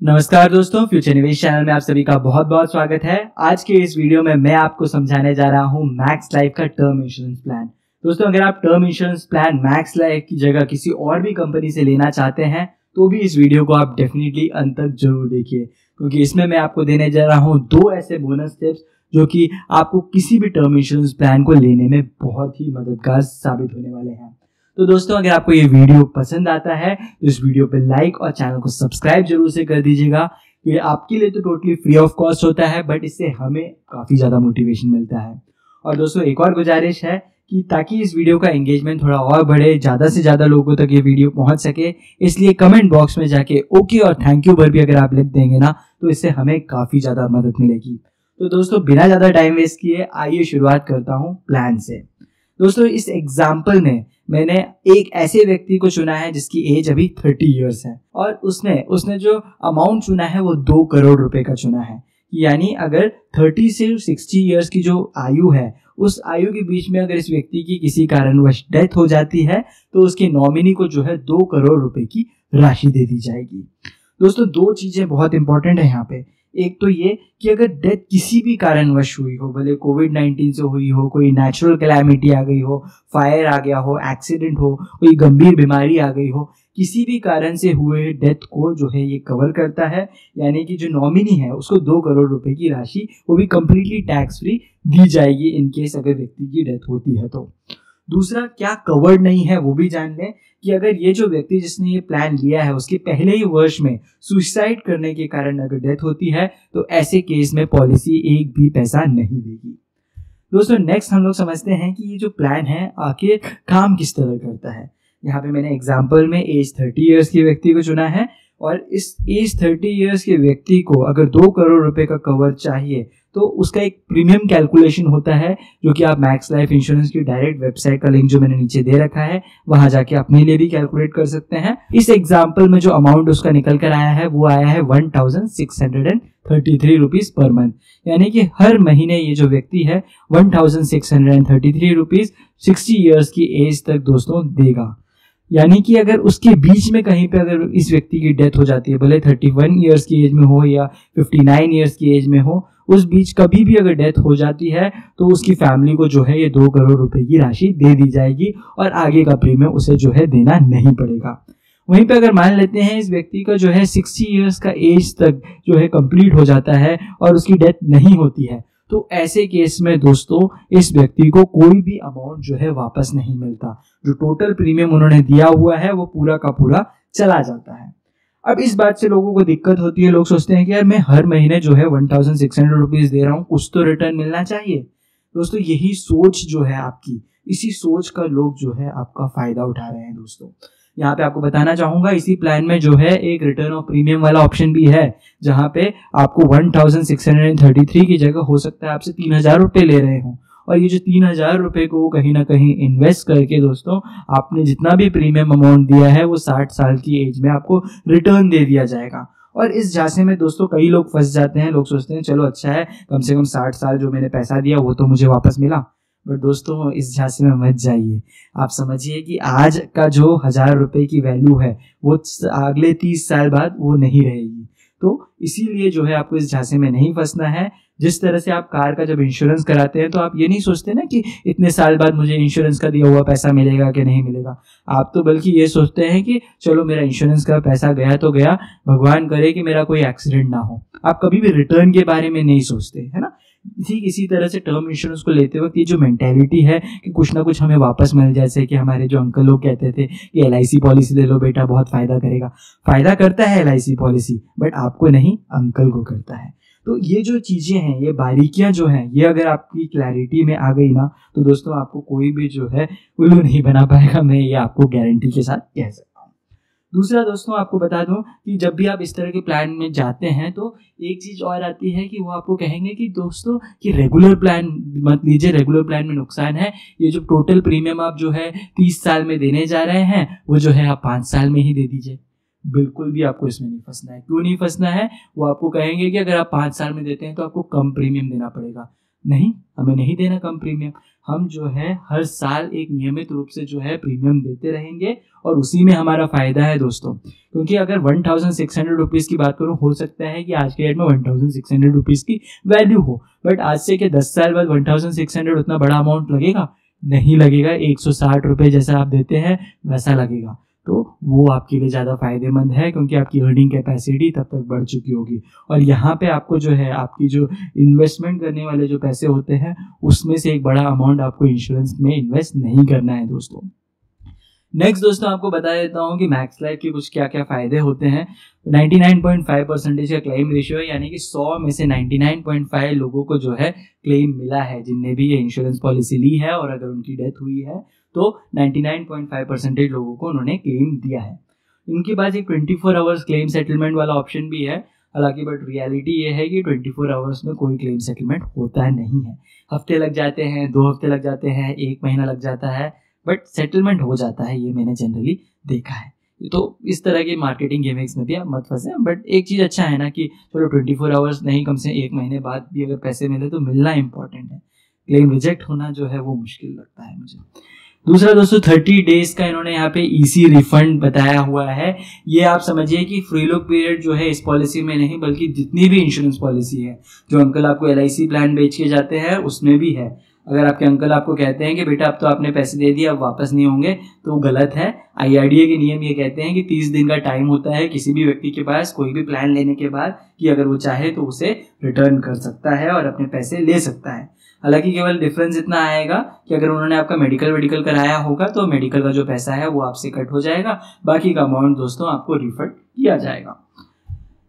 नमस्कार दोस्तों, फ्यूचर निवेश चैनल में आप सभी का बहुत बहुत स्वागत है। आज के इस वीडियो में मैं आपको समझाने जा रहा हूं मैक्स लाइफ का टर्म इंश्योरेंस प्लान। दोस्तों, अगर आप term insurance plan max life की जगह किसी और भी कंपनी से लेना चाहते हैं तो भी इस वीडियो को आप डेफिनेटली अंत तक जरूर देखिए, क्योंकि इसमें मैं आपको देने जा रहा हूँ 2 ऐसे बोनस टिप्स जो कि आपको किसी भी टर्म इंश्योरेंस प्लान को लेने में बहुत ही मददगार साबित होने वाले हैं। तो दोस्तों, अगर आपको ये वीडियो पसंद आता है तो इस वीडियो पे लाइक और चैनल को सब्सक्राइब जरूर से कर दीजिएगा। ये आपके लिए तो टोटली फ्री ऑफ कॉस्ट होता है, बट इससे हमें काफ़ी ज़्यादा मोटिवेशन मिलता है। और दोस्तों, एक और गुजारिश है कि ताकि इस वीडियो का एंगेजमेंट थोड़ा और बढ़े, ज़्यादा से ज़्यादा लोगों तक ये वीडियो पहुंच सके, इसलिए कमेंट बॉक्स में जाके ओके और थैंक यू पर भी अगर आप लिख देंगे ना तो इससे हमें काफ़ी ज़्यादा मदद मिलेगी। तो दोस्तों, बिना ज़्यादा टाइम वेस्ट किए आइए शुरुआत करता हूँ प्लान से। दोस्तों, इस एग्जाम्पल में मैंने एक ऐसे व्यक्ति को चुना है जिसकी एज अभी 30 इयर्स है और उसने जो अमाउंट चुना है वो 2 करोड़ रुपए का चुना है। यानी अगर 30 से 60 इयर्स की जो आयु है, उस आयु के बीच में अगर इस व्यक्ति की किसी कारणवश डेथ हो जाती है तो उसके नॉमिनी को जो है 2 करोड़ रुपए की राशि दे दी जाएगी। दोस्तों, 2 चीजें बहुत इंपॉर्टेंट है यहाँ पे। एक तो ये कि अगर डेथ किसी भी कारणवश हुई हो, भले कोविड-19 से हुई हो, कोई नेचुरल कैलामिटी आ गई हो, फायर आ गया हो, एक्सीडेंट हो, कोई गंभीर बीमारी आ गई हो, किसी भी कारण से हुए डेथ को जो है ये कवर करता है। यानी कि जो नॉमिनी है उसको 2 करोड़ रुपए की राशि वो भी कंप्लीटली टैक्स फ्री दी जाएगी इन केस अगर व्यक्ति की डेथ होती है तो। दूसरा, क्या कवर्ड नहीं है वो भी जान लें कि अगर ये जो व्यक्ति जिसने ये प्लान लिया है उसके पहले ही वर्ष में सुसाइड करने के कारण अगर डेथ होती है तो ऐसे केस में पॉलिसी एक भी पैसा नहीं देगी। दोस्तों, नेक्स्ट हम लोग समझते हैं कि ये जो प्लान है आखिर काम किस तरह करता है। यहाँ पे मैंने एग्जाम्पल में एज 30 इयर्स के व्यक्ति को चुना है और इस एज 30 इयर्स के व्यक्ति को अगर 2 करोड़ रुपए का कवर चाहिए तो उसका एक प्रीमियम कैलकुलेशन होता है जो कि आप मैक्स लाइफ इंश्योरेंस की डायरेक्ट वेबसाइट का लिंक जो मैंने नीचे दे रखा है वहां जाके अपने लिए भी कैलकुलेट कर सकते हैं। इस एग्जाम्पल में जो अमाउंट उसका निकल कर आया है वो आया है 1633 रुपीज पर मंथ। यानी कि हर महीने ये जो व्यक्ति है 1633 रुपीज 60 इयर्स की एज तक दोस्तों देगा। यानी कि अगर उसके बीच में कहीं पे अगर इस व्यक्ति की डेथ हो जाती है, भले 31 इयर्स की एज में हो या 59 इयर्स की एज में हो, उस बीच कभी भी अगर डेथ हो जाती है तो उसकी फैमिली को जो है ये 2 करोड़ रुपए की राशि दे दी जाएगी और आगे का प्रीमियम उसे जो है देना नहीं पड़ेगा। वहीं पे अगर मान लेते हैं इस व्यक्ति का जो है 60 इयर्स का एज तक जो है कंप्लीट हो जाता है और उसकी डेथ नहीं होती है तो ऐसे केस में दोस्तों इस व्यक्ति को कोई भी अमाउंट जो है वापस नहीं मिलता। जो टोटल प्रीमियम उन्होंने दिया हुआ है वो पूरा का पूरा चला जाता है। अब इस बात से लोगों को दिक्कत होती है, लोग सोचते हैं कि यार मैं हर महीने जो है 1600 रुपीज दे रहा हूँ, कुछ तो रिटर्न मिलना चाहिए। दोस्तों, यही सोच जो है आपकी, इसी सोच का लोग जो है आपका फायदा उठा रहे हैं। दोस्तों, यहाँ पे आपको बताना चाहूंगा इसी प्लान में जो है एक रिटर्न ऑफ प्रीमियम वाला ऑप्शन भी है, जहां पे आपको 1633 की जगह हो सकता है आपसे 3000 रुपए ले रहे हो और ये जो 3000 रुपए को कहीं ना कहीं इन्वेस्ट करके दोस्तों आपने जितना भी प्रीमियम अमाउंट दिया है वो 60 साल की एज में आपको रिटर्न दे दिया जाएगा। और इस झांसे में दोस्तों कई लोग फंस जाते हैं। लोग सोचते हैं चलो अच्छा है, कम से कम 60 साल जो मैंने पैसा दिया वो तो मुझे वापस मिला। बट दोस्तों, इस झांसे में मत जाइए। आप समझिए कि आज का जो 1000 रुपए की वैल्यू है वो अगले 30 साल बाद वो नहीं रहेगी। तो इसीलिए जो है आपको इस झांसे में नहीं फंसना है। जिस तरह से आप कार का जब इंश्योरेंस कराते हैं तो आप ये नहीं सोचते ना कि इतने साल बाद मुझे इंश्योरेंस का दिया हुआ पैसा मिलेगा कि नहीं मिलेगा। आप तो बल्कि ये सोचते हैं कि चलो मेरा इंश्योरेंस का पैसा गया तो गया, भगवान करे कि मेरा कोई एक्सीडेंट ना हो। आप कभी भी रिटर्न के बारे में नहीं सोचते, है ना। इसी तरह से टर्म इंश्योरेंस को लेते वक्त ये जो मेंटेलिटी है कि कुछ ना कुछ हमें वापस मिल, जैसे कि हमारे जो अंकल लोग कहते थे कि LIC पॉलिसी ले लो बेटा, बहुत फायदा करेगा। फायदा करता है LIC पॉलिसी, बट आपको नहीं, अंकल को करता है। तो ये जो चीजें हैं, ये बारीकियां जो हैं, ये अगर आपकी क्लैरिटी में आ गई ना तो दोस्तों आपको कोई भी जो है उल्लू नहीं बना पाएगा। मैं ये आपको गारंटी के साथ कह सकता हूँ। दूसरा दोस्तों, आपको बता दूं कि जब भी आप इस तरह के प्लान में जाते हैं तो एक चीज और आती है कि वो आपको कहेंगे कि दोस्तों कि रेगुलर प्लान मत लीजिए, रेगुलर प्लान में नुकसान है। ये जो टोटल प्रीमियम आप जो है 30 साल में देने जा रहे हैं वो जो है आप 5 साल में ही दे दीजिए। बिल्कुल भी आपको इसमें नहीं फंसना है। क्यों नहीं फंसना है? वो आपको कहेंगे कि अगर आप 5 साल में देते हैं तो आपको कम प्रीमियम देना पड़ेगा। नहीं, हमें नहीं देना कम प्रीमियम। हम जो है हर साल एक नियमित रूप से जो है प्रीमियम देते रहेंगे और उसी में हमारा फायदा है दोस्तों। क्योंकि अगर 1600 रुपीज़ की बात करूँ, हो सकता है कि आज के डेट में 1600 रुपीज़ की वैल्यू हो, बट आज से के 10 साल बाद 1600 उतना बड़ा अमाउंट लगेगा? नहीं लगेगा। 160 रुपये जैसा आप देते हैं वैसा लगेगा। तो वो आपके लिए ज़्यादा फायदेमंद है, क्योंकि आपकी अर्निंग कैपेसिटी तब तक बढ़ चुकी होगी। और यहाँ पे आपको जो है आपकी जो इन्वेस्टमेंट करने वाले जो पैसे होते हैं उसमें से एक बड़ा अमाउंट आपको इंश्योरेंस में इन्वेस्ट नहीं करना है दोस्तों। नेक्स्ट दोस्तों आपको बता देता हूँ कि मैक्स लाइफ के कुछ क्या क्या फ़ायदे होते हैं। 99.5% का क्लेम रेशियो है, यानी कि 100 में से 99.5 लोगों को जो है क्लेम मिला है, जिनने भी ये इंश्योरेंस पॉलिसी ली है। और अगर उनकी डेथ हुई है तो 99.5% लोगों को उन्होंने क्लेम दिया है। इनके पास एक 24 आवर्स क्लेम सेटलमेंट वाला ऑप्शन भी है। हालांकि बट रियलिटी ये है कि 24 आवर्स में कोई क्लेम सेटलमेंट होता नहीं है। हफ्ते लग जाते हैं, 2 हफ्ते लग जाते हैं, 1 महीना लग जाता है, बट सेटलमेंट हो जाता है। ये मैंने जनरली देखा है। तो इस तरह के मार्केटिंग गिमिक्स में भी आप मत फंसे। बट एक चीज़ अच्छा है ना कि चलो 24 आवर्स नहीं, कम से 1 महीने बाद भी अगर पैसे मिले तो मिलना इंपॉर्टेंट है। क्लेम रिजेक्ट होना जो है वो मुश्किल लगता है मुझे। दूसरा दोस्तों 30 डेज का इन्होंने यहाँ पे इजी रिफंड बताया हुआ है। ये आप समझिए कि फ्री लुक पीरियड जो है इस पॉलिसी में नहीं, बल्कि जितनी भी इंश्योरेंस पॉलिसी है, जो अंकल आपको LIC प्लान बेच के जाते हैं उसमें भी है। अगर आपके अंकल आपको कहते हैं कि बेटा अब तो आपने पैसे दे दिए, अब वापस नहीं होंगे, तो वो गलत है। IRDA के नियम ये कहते हैं कि 30 दिन का टाइम होता है किसी भी व्यक्ति के पास कोई भी प्लान लेने के बाद, कि अगर वो चाहे तो उसे रिटर्न कर सकता है और अपने पैसे ले सकता है। हालांकि केवल डिफरेंस इतना आएगा कि अगर उन्होंने आपका मेडिकल कराया होगा तो मेडिकल का जो पैसा है वो आपसे कट हो जाएगा, बाकी का अमाउंट दोस्तों आपको रिफंड किया जाएगा।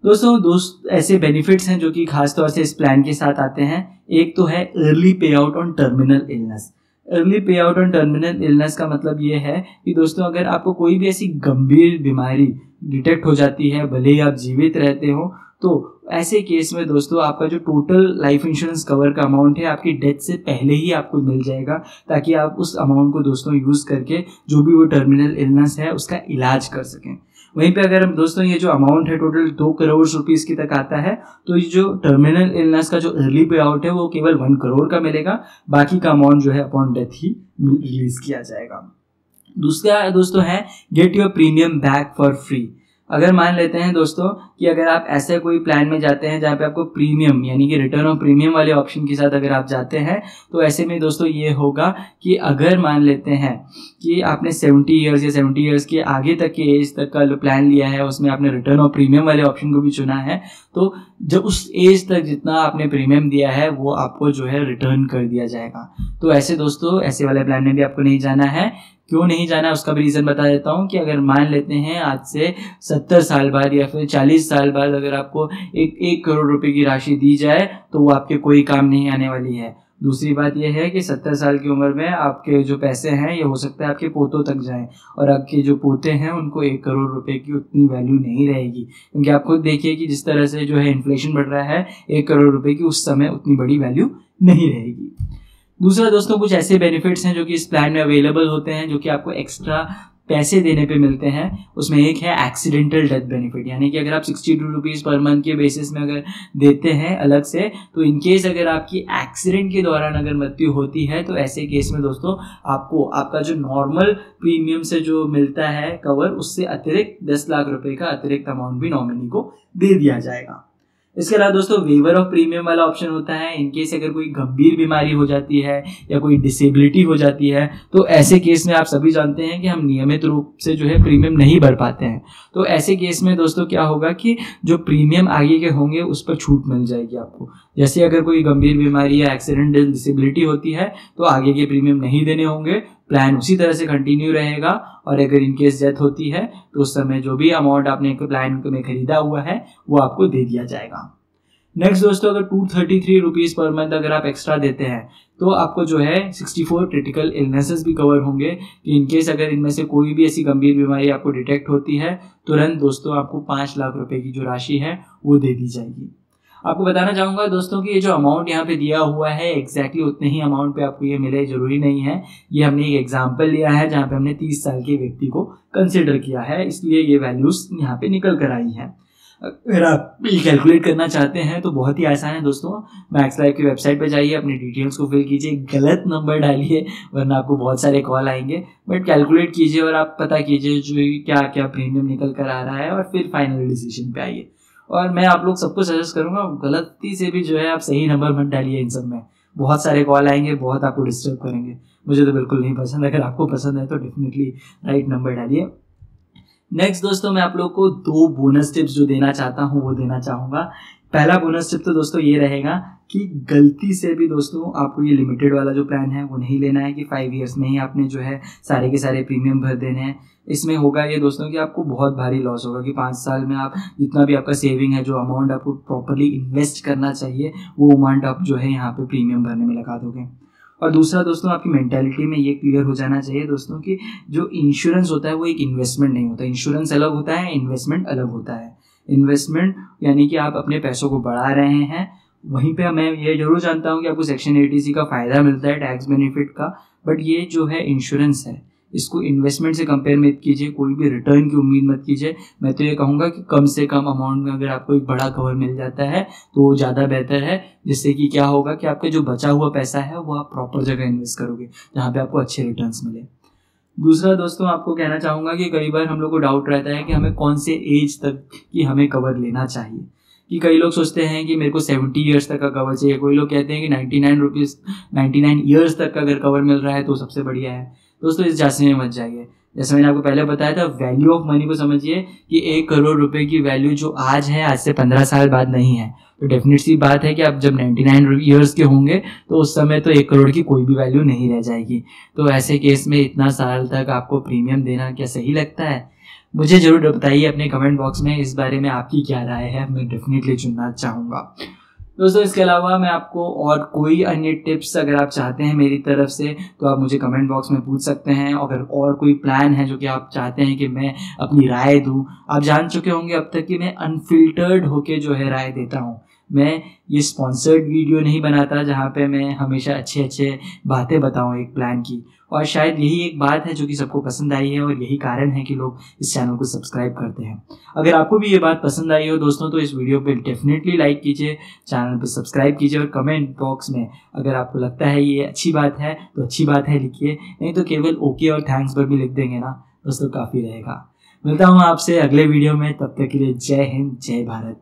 दोस्तों ऐसे बेनिफिट्स हैं जो कि खास तौर से इस प्लान के साथ आते हैं। एक तो है अर्ली पे out on terminal illness. Early पे आउट ऑन टर्मिनल इलनेस का मतलब ये है कि दोस्तों अगर आपको कोई भी ऐसी गंभीर बीमारी डिटेक्ट हो जाती है, भले ही आप जीवित रहते हो, तो ऐसे केस में दोस्तों आपका जो टोटल लाइफ इंश्योरेंस कवर का अमाउंट है आपकी डेथ से पहले ही आपको मिल जाएगा, ताकि आप उस अमाउंट को दोस्तों यूज़ करके जो भी वो टर्मिनल इलनेस है उसका इलाज कर सकें। वहीं पे अगर हम दोस्तों ये जो अमाउंट है टोटल 2 करोड़ रुपीस की तक आता है, तो ये जो टर्मिनल इलनेस का जो अर्ली पे आउट है वो केवल 1 करोड़ का मिलेगा, बाकी का अमाउंट जो है अपॉन डेथ ही रिलीज किया जाएगा। दूसरा दोस्तों है get your premium back for free. अगर मान लेते हैं दोस्तों कि अगर आप ऐसे कोई प्लान में जाते हैं जहाँ पे आपको प्रीमियम यानी कि रिटर्न ऑफ प्रीमियम वाले ऑप्शन के साथ अगर आप जाते हैं, तो ऐसे में दोस्तों ये होगा कि अगर मान लेते हैं कि आपने 70 ईयर्स या 70 ईयर्स के आगे तक के एज तक का प्लान लिया है, उसमें आपने रिटर्न ऑफ प्रीमियम वाले ऑप्शन को भी चुना है, तो जब उस एज तक जितना आपने प्रीमियम दिया है वो आपको जो है रिटर्न कर दिया जाएगा। तो ऐसे दोस्तों ऐसे वाले प्लान में भी आपको नहीं जाना है। क्यों नहीं जाना उसका भी रीज़न बता देता हूँ कि अगर मान लेते हैं आज से 70 साल बाद या फिर 40 साल बाद अगर आपको 1 करोड़ रुपए की राशि दी जाए तो वो आपके कोई काम नहीं आने वाली है। दूसरी बात यह है कि 70 साल की उम्र में आपके जो पैसे हैं ये हो सकता है आपके पोतों तक जाएं, और आपके जो पोते हैं उनको 1 करोड़ रुपए की उतनी वैल्यू नहीं रहेगी, क्योंकि आप खुद देखिए कि जिस तरह से जो है इन्फ्लेशन बढ़ रहा है, 1 करोड़ रुपए की उस समय उतनी बड़ी वैल्यू नहीं रहेगी। दूसरा दोस्तों कुछ ऐसे बेनिफिट्स हैं जो कि इस प्लान में अवेलेबल होते हैं, जो कि आपको एक्स्ट्रा पैसे देने पे मिलते हैं। उसमें एक है एक्सीडेंटल डेथ बेनिफिट, यानी कि अगर आप 62 रुपीज़ पर मंथ के बेसिस में अगर देते हैं अलग से, तो इन केस अगर आपकी एक्सीडेंट के दौरान अगर मृत्यु होती है तो ऐसे केस में दोस्तों आपको आपका जो नॉर्मल प्रीमियम से जो मिलता है कवर, उससे अतिरिक्त 10 लाख रुपए का अतिरिक्त अमाउंट भी नॉमिनी को दे दिया जाएगा। इसके अलावा दोस्तों वेवर ऑफ प्रीमियम वाला ऑप्शन होता है। इनकेस अगर कोई गंभीर बीमारी हो जाती है या कोई डिसेबिलिटी हो जाती है, तो ऐसे केस में आप सभी जानते हैं कि हम नियमित रूप से जो है प्रीमियम नहीं भर पाते हैं। तो ऐसे केस में दोस्तों क्या होगा कि जो प्रीमियम आगे के होंगे उस पर छूट मिल जाएगी आपको। जैसे अगर कोई गंभीर बीमारी या एक्सीडेंटल डिसेबिलिटी होती है तो आगे के प्रीमियम नहीं देने होंगे, प्लान उसी तरह से कंटिन्यू रहेगा, और अगर इनकेस डेथ होती है तो उस समय जो भी अमाउंट आपने प्लान में खरीदा हुआ है वो आपको दे दिया जाएगा। नेक्स्ट दोस्तों अगर 233 रुपीज़ पर मंथ अगर आप एक्स्ट्रा देते हैं तो आपको जो है 64 क्रिटिकल इलनेसेस भी कवर होंगे, कि इनकेस अगर इनमें से कोई भी ऐसी गंभीर बीमारी आपको डिटेक्ट होती है, तुरंत दोस्तों आपको 5 लाख रुपए की जो राशि है वो दे दी जाएगी। आपको बताना चाहूँगा दोस्तों कि ये जो अमाउंट यहाँ पे दिया हुआ है एग्जैक्टली उतने ही अमाउंट पे आपको ये मिले जरूरी नहीं है। ये हमने एक एग्जांपल लिया है जहाँ पे हमने 30 साल के व्यक्ति को कंसिडर किया है, इसलिए ये वैल्यूज यहाँ पे निकल कर आई हैं। अगर आप कैलकुलेट करना चाहते हैं तो बहुत ही आसान है दोस्तों, मैक्स लाइफ की वेबसाइट पे जाइए, अपनी डिटेल्स को फिल कीजिए, गलत नंबर डालिए वरना आपको बहुत सारे कॉल आएंगे, बट कैलकुलेट कीजिए और आप पता कीजिए जो क्या क्या प्रीमियम निकल कर आ रहा है और फिर फाइनल डिसीजन पे आइए। और मैं आप लोग सबको सजेस्ट करूंगा गलती से भी जो है आप सही नंबर मत डालिए, इन सब में बहुत सारे कॉल आएंगे, बहुत आपको डिस्टर्ब करेंगे, मुझे तो बिल्कुल नहीं पसंद। अगर आपको पसंद है तो डेफिनेटली राइट नंबर डालिए। नेक्स्ट दोस्तों मैं आप लोग को 2 बोनस टिप्स जो देना चाहता हूँ वो देना चाहूँगा। पहला बोनस टिप तो दोस्तों ये रहेगा कि गलती से भी दोस्तों आपको ये लिमिटेड वाला जो प्लान है वो नहीं लेना है कि 5 ईयर्स में ही आपने जो है सारे के सारे प्रीमियम भर देने हैं। इसमें होगा ये दोस्तों कि आपको बहुत भारी लॉस होगा कि 5 साल में आप जितना भी आपका सेविंग है, जो अमाउंट आपको प्रॉपरली इन्वेस्ट करना चाहिए, वो अमाउंट आप जो है यहाँ पे प्रीमियम भरने में लगा दोगे। और दूसरा दोस्तों आपकी मेंटालिटी में ये क्लियर हो जाना चाहिए दोस्तों कि जो इंश्योरेंस होता है वो एक इन्वेस्टमेंट नहीं होता। इंश्योरेंस अलग होता है, इन्वेस्टमेंट अलग होता है। इन्वेस्टमेंट यानी कि आप अपने पैसों को बढ़ा रहे हैं, वहीं पे मैं ये जरूर जानता हूँ कि आपको सेक्शन 80C का फ़ायदा मिलता है टैक्स बेनिफिट का, बट ये जो है इंश्योरेंस है, इसको इन्वेस्टमेंट से कंपेयर मत कीजिए, कोई भी रिटर्न की उम्मीद मत कीजिए। मैं तो ये कहूँगा कि कम से कम अमाउंट में अगर आपको एक बड़ा कवर मिल जाता है तो वो ज़्यादा बेहतर है, जिससे कि क्या होगा कि आपका जो बचा हुआ पैसा है वो आप प्रॉपर जगह इन्वेस्ट करोगे जहाँ पे आपको अच्छे रिटर्न्स मिले। दूसरा दोस्तों आपको कहना चाहूँगा कि कई बार हम लोग को डाउट रहता है कि हमें कौन से एज तक की हमें कवर लेना चाहिए, कि कई लोग सोचते हैं कि मेरे को 70 ईयर्स तक का कवर चाहिए, कोई लोग कहते हैं कि 99 ईयर्स तक का अगर कवर मिल रहा है तो सबसे बढ़िया है। दोस्तों इस झांसे में मत जाइए। जैसे मैंने आपको पहले बताया था, वैल्यू ऑफ मनी को समझिए कि 1 करोड़ रुपए की वैल्यू जो आज है, आज से 15 साल बाद नहीं है। तो डेफिनेट सी बात है कि आप जब 99 ईयर्स के होंगे तो उस समय तो 1 करोड़ की कोई भी वैल्यू नहीं रह जाएगी। तो ऐसे केस में इतना साल तक आपको प्रीमियम देना क्या सही लगता है? मुझे जरूर बताइए अपने कमेंट बॉक्स में, इस बारे में आपकी क्या राय है, मैं डेफिनेटली सुनना चाहूँगा। दोस्तों इसके अलावा मैं आपको और कोई अन्य टिप्स अगर आप चाहते हैं मेरी तरफ से तो आप मुझे कमेंट बॉक्स में पूछ सकते हैं। अगर और कोई प्लान है जो कि आप चाहते हैं कि मैं अपनी राय दूं, आप जान चुके होंगे अब तक कि मैं अनफिल्टर्ड होके जो है राय देता हूं। मैं ये स्पॉन्सर्ड वीडियो नहीं बनाता जहाँ पे मैं हमेशा अच्छे बातें बताऊँ एक प्लान की, और शायद यही एक बात है जो कि सबको पसंद आई है और यही कारण है कि लोग इस चैनल को सब्सक्राइब करते हैं। अगर आपको भी ये बात पसंद आई हो दोस्तों तो इस वीडियो पे डेफिनेटली लाइक कीजिए, चैनल पे सब्सक्राइब कीजिए और कमेंट बॉक्स में अगर आपको लगता है ये अच्छी बात है तो अच्छी बात है लिखिए, नहीं तो केवल ओके और थैंक्स पर भी लिख देंगे ना दोस्तों, काफ़ी रहेगा। मिलता हूँ आपसे अगले वीडियो में, तब तक के लिए जय हिंद, जय भारत।